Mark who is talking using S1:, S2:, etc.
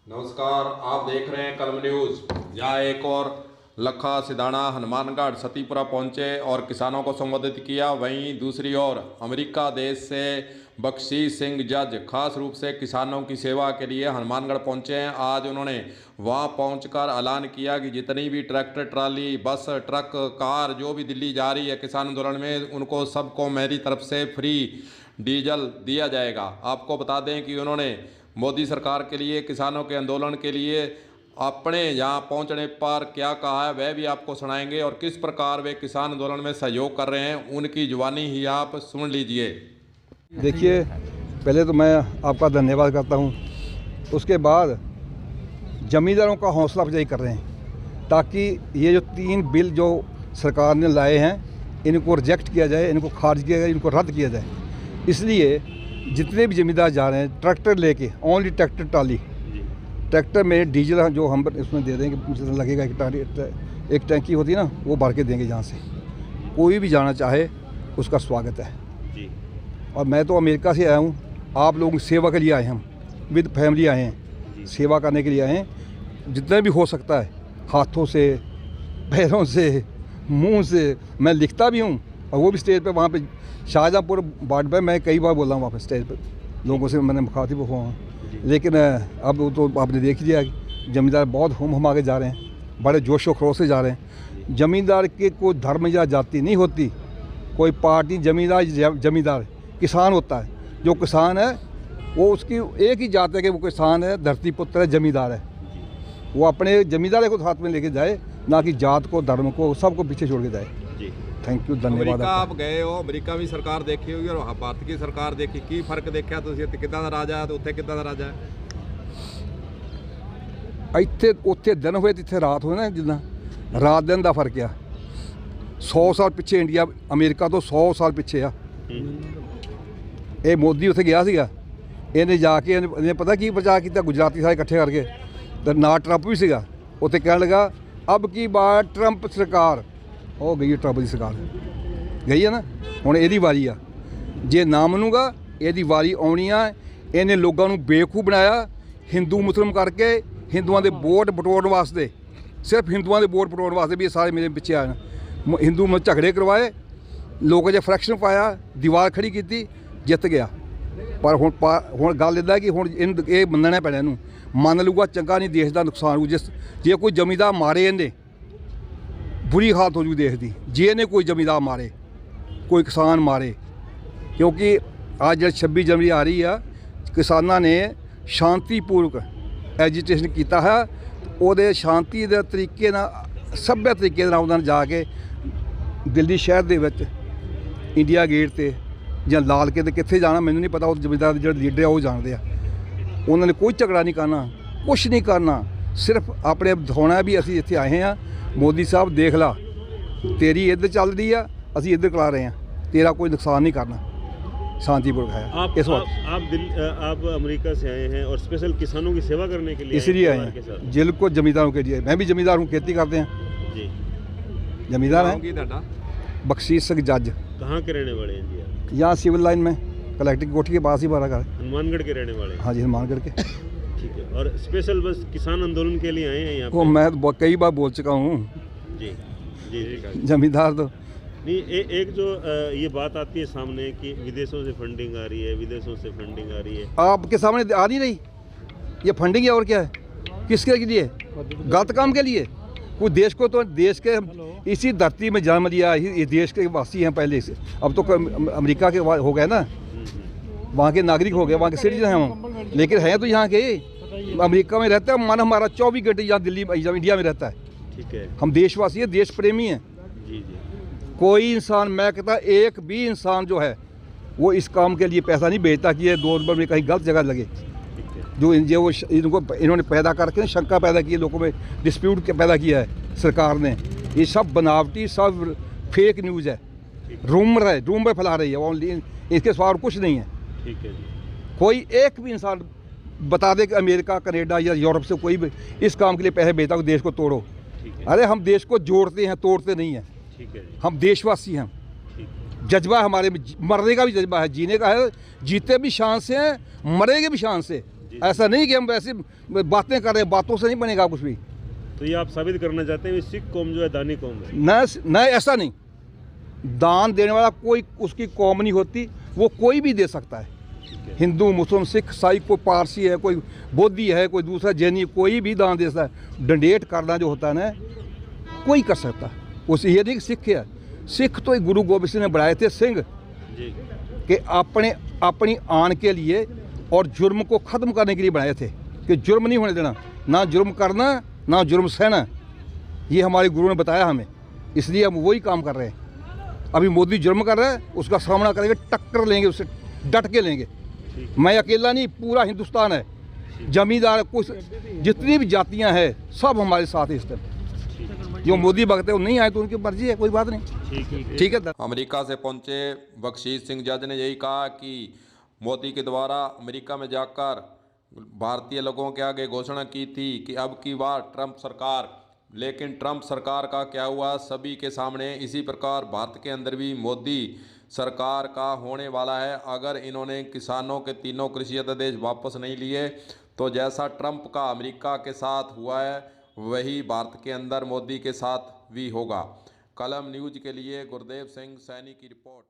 S1: नमस्कार, आप देख रहे हैं कलम न्यूज़। यहाँ एक और लखा सिधाना हनुमानगढ़ सतीपुरा पहुंचे और किसानों को संबोधित किया। वहीं दूसरी ओर अमेरिका देश से बख्शीश सिंह जज खास रूप से किसानों की सेवा के लिए हनुमानगढ़ पहुंचे हैं। आज उन्होंने वहां पहुंचकर ऐलान किया कि जितनी भी ट्रैक्टर, ट्राली, बस, ट्रक, कार जो भी दिल्ली जा रही है किसान आंदोलन में, उनको सबको मेरी तरफ से फ्री डीजल दिया जाएगा। आपको बता दें कि उन्होंने मोदी सरकार के लिए, किसानों के आंदोलन के लिए अपने यहाँ पहुँचने पर क्या कहा है वह भी आपको सुनाएंगे और किस प्रकार वे किसान आंदोलन में सहयोग कर रहे हैं उनकी जुबानी ही आप सुन लीजिए।
S2: देखिए, पहले तो मैं आपका धन्यवाद करता हूँ। उसके बाद ज़मींदारों का हौसला अफजाई कर रहे हैं ताकि ये जो 3 बिल जो सरकार ने लाए हैं इनको रिजेक्ट किया जाए, इनको खारिज किया जाए, इनको रद्द किया जाए। इसलिए जितने भी ज़मींदार जा रहे हैं ट्रैक्टर लेके, ओनली ट्रैक्टर ट्राली, ट्रैक्टर में डीजल जो हम इसमें दे देंगे, लगेगा एक टैंकी होती है ना, वो भर के देंगे। जहाँ से कोई भी जाना चाहे उसका स्वागत है जी। और मैं तो अमेरिका से आया हूँ, आप लोगों की सेवा के लिए आए हैं, हम विद फैमिली आए हैं, सेवा करने के लिए आए हैं। जितना भी हो सकता है, हाथों से, पैरों से, मुंह से, मैं लिखता भी हूँ और वो भी स्टेज पे, वहाँ पे शाहजहाँपुर बॉर्डर पे मैं कई बार बोला हूँ, वहाँ पे स्टेज पे लोगों से मैंने मुखातिब हुआ हूँ। लेकिन अब तो आपने देख लिया कि ज़मींदार बहुत हम आगे जा रहे हैं, बड़े जोशो खरोश से जा रहे हैं। ज़मींदार के कोई धर्म या जाति नहीं होती, कोई पार्टी। ज़मींदार किसान होता है। जो किसान है वो उसकी एक ही जात है कि वो किसान है, धरती पुत्र है, ज़मींदार है। वो अपने ज़मींदार को साथ में लेके जाए, ना कि जात को, धर्म को, सबको पीछे छोड़ के जाए जी। थैंक यू, धन्यवाद।
S1: अमेरिका आप गए हो, अमेरिका भी सरकार देखी होगी और भारत की सरकार देखी, की फर्क देखा तुसीं? कितना ਦਾ ਰਾਜਾ ਤੇ ਉੱਥੇ ਕਿੱਦਾਂ ਦਾ ਰਾਜਾ ਹੈ?
S2: ਇੱਥੇ ਉੱਥੇ ਦਿਨ ਹੋਏ ਤੇ ਇੱਥੇ ਰਾਤ ਹੋਏ ਨਾ, ਜਿੱਦਾਂ ਰਾਤ ਦਿਨ ਦਾ ਫਰਕ ਆ। 100 ਸਾਲ ਪਿੱਛੇ ਇੰਡੀਆ ਅਮਰੀਕਾ ਤੋਂ 100 ਸਾਲ ਪਿੱਛੇ ਆ। ਇਹ ਮੋਦੀ ਉੱਥੇ ਗਿਆ ਸੀਗਾ, ਇਹਨੇ ਜਾ ਕੇ ਇਹਨੇ ਪਤਾ ਕੀ ਪ੍ਰਚਾਰ ਕੀਤਾ, ਗੁਜਰਾਤੀ ਸਾਰੇ ਇਕੱਠੇ ਕਰਕੇ, ਤੇ ਨਾਲ ਟਰੰਪ ਵੀ ਸੀਗਾ। ਉੱਥੇ ਕਹਿਣ ਲੱਗਾ ਅਬ ਕੀ ਬਾਰ ਟਰੰਪ ਸਰਕਾਰ ਹੋ ਗਈ, ਟਰੰਪ ਦੀ ਸਰਕਾਰ ਗਈ ਹੈ ਨਾ, ਹੁਣ ਇਹਦੀ ਵਾਰੀ ਆ। ਜੇ ਨਾ ਮੰਨੂਗਾ ਇਹਦੀ ਵਾਰੀ ਆਉਣੀ ਆ। ਇਹਨੇ ਲੋਕਾਂ ਨੂੰ ਬੇਵਕੂਫ ਬਣਾਇਆ, ਹਿੰਦੂ ਮੁਸਲਿਮ ਕਰਕੇ, ਹਿੰਦੂਆਂ ਦੇ ਵੋਟ ਬਟੋਰਨ ਵਾਸਤੇ, ਸਿਰਫ ਹਿੰਦੂਆਂ ਦੇ ਵੋਟ ਬਟੋਰਨ ਵਾਸਤੇ ਵੀ ਇਹ ਸਾਰੇ ਮੇਰੇ ਪਿੱਛੇ ਆਏ। ਹਿੰਦੂ में ਝਗੜੇ ਕਰਵਾਏ, ਲੋਕਾਂ 'ਚ ਫਰੈਕਸ਼ਨ ਪਾਇਆ, ਦੀਵਾਰ ਖੜੀ ਕੀਤੀ, ਜਿੱਤ ਗਿਆ। ਪਰ ਹੁਣ ਗੱਲ ਇੱਦਾਂ ਕਿ ਹੁਣ ਇਹ ਮੰਨਣਾ ਪੈਣਾ, ਇਹਨੂੰ ਮੰਨ ਲੂਗਾ ਚੰਗਾ ਨਹੀਂ, ਦੇਸ਼ ਦਾ ਨੁਕਸਾਨ ਹੋਊ। ਜੇ ਕੋਈ ਜ਼ਮੀਂਦਾਰ ਮਾਰੇ ਇਹਨੇ, बुरी हालत हो जू देश की। जे ने कोई जमींदार मारे, कोई किसान मारे, क्योंकि आज जब 26 जनवरी आ रही है, किसानों ने शांतिपूर्वक एजिटेशन किया है। वो शांति के तरीके सभ्य तरीके उन्होंने जाके दिल्ली शहर के इंडिया गेट से या लाल किले कितने जाना मैंने नहीं पता। वो जमींदार जो लीडर है वो जानते हैं। उन्होंने कोई झगड़ा नहीं करना, कुछ नहीं करना, सिर्फ अपने दिखाना भी असीं इत्थे आए हैं। मोदी साहब देख ला, तेरी इधर चल रही है, असीं इधर करा रहे हैं, तेरा कोई नुकसान नहीं करना, शांतिपूर्वक है।
S3: आप अमेरिका से आए हैं और स्पेशल किसानों की सेवा करने के लिए
S2: इसलिए आए हैं, जिनको जमींदारों के लिए। मैं भी जमींदार हूँ, खेती करते हैं जी, जमींदार हैं। बख्शीश सिंह जज।
S3: कहाँ के रहने वाले हैं जी?
S2: यहाँ सिविल लाइन में कलेक्टर की कोठी के पास ही बड़ा घर।
S3: हनुमानगढ़ के रहने वाले?
S2: हाँ जी, हनुमानगढ़ के।
S3: ठीक है। और स्पेशल बस किसान आंदोलन के लिए आए हैं यहाँ?
S2: मैं कई बार बोल चुका हूँ
S3: जी जी।
S2: जमींदार तो
S3: नहीं, एक जो ये बात आती है सामने कि विदेशों से फंडिंग आ रही है, विदेशों से फंडिंग आ रही है, आपके
S2: सामने आ नहीं रही। ये फंडिंग है और क्या है, किसके लिए? गलत काम के लिए। कोई देश को तो, देश के इसी धरती में जन्म लिया, ये देश के वासी हैं पहले से। अब तो अमेरिका के हो गए ना, वहाँ के नागरिक हो गए, वहाँ के सिटीजन हैं हम, लेकिन हैं तो यहाँ के। अमेरिका में रहता है, मन हमारा 24 घंटे यहाँ दिल्ली इंडिया में रहता है। ठीक है, हम देशवासी हैं, देश प्रेमी हैं जी जी। कोई इंसान, मैं कहता एक भी इंसान जो है वो इस काम के लिए पैसा नहीं भेजता कि ये 2 नंबर में कहीं गलत जगह लगे। जो वो इन्होंने पैदा करके शंका पैदा की, लोगों में डिस्प्यूट पैदा किया है सरकार ने, ये सब बनावटी, सब फेक न्यूज़ है, रूमर फैला रही है ओनली, इसके सिवा और कुछ नहीं है। ठीक है जी। कोई एक भी इंसान बता दे कि अमेरिका, कनाडा या यूरोप से कोई भी इस काम के लिए पैसे भेजता हो, देश को तोड़ो। अरे हम देश को जोड़ते हैं, तोड़ते नहीं हैं। ठीक है, हम देशवासी हैं। जज्बा हमारे में, मरने का भी जज्बा है, जीने का है, जीते भी शान से हैं, मरेंगे भी शान से। ऐसा नहीं कि हम वैसे बातें कर रहे हैं, बातों से नहीं बनेगा कुछ भी।
S3: तो ये आप साबित करना चाहते हैं कि सिख कौम जो है दानी कौम है?
S2: न ऐसा नहीं, दान देने वाला कोई उसकी कौम नहीं होती, वो कोई भी दे सकता है। हिंदू, मुस्लिम, सिख, ईसाई, कोई पारसी है, कोई बोधी है, कोई दूसरा जैनी, कोई भी दान दे सकता है। डोनेट करना जो होता है ना, कोई कर सकता है। उस ये नहीं कि सिख है, सिख तो गुरु गोबिंद सिंह ने बनाए थे सिंह
S3: जी।
S2: कि अपनी आन के लिए और जुर्म को ख़त्म करने के लिए बनाए थे कि जुर्म नहीं होने देना, ना जुर्म करना ना जुर्म सहना। ये हमारे गुरु ने बताया हमें, इसलिए हम वही काम कर रहे हैं। अभी मोदी जुर्म कर रहा है, उसका सामना करेंगे, टक्कर लेंगे, उससे डट के लेंगे। मैं अकेला नहीं, पूरा हिंदुस्तान है, जमींदार, कुछ जितनी भी जातियां हैं सब हमारे साथ है इस टाइम। जो मोदी भक्त है वो नहीं आए तो उनकी मर्जी है, कोई बात नहीं। ठीक है।
S1: अमेरिका से पहुंचे बख्शीश सिंह जज ने यही कहा कि मोदी के द्वारा अमेरिका में जाकर भारतीय लोगों के आगे घोषणा की थी कि अब की बार ट्रंप सरकार, लेकिन ट्रंप सरकार का क्या हुआ सभी के सामने। इसी प्रकार भारत के अंदर भी मोदी सरकार का होने वाला है। अगर इन्होंने किसानों के 3 कृषि अध्यादेश वापस नहीं लिए तो जैसा ट्रंप का अमेरिका के साथ हुआ है वही भारत के अंदर मोदी के साथ भी होगा। कलम न्यूज़ के लिए गुरदेव सिंह सैनी की रिपोर्ट।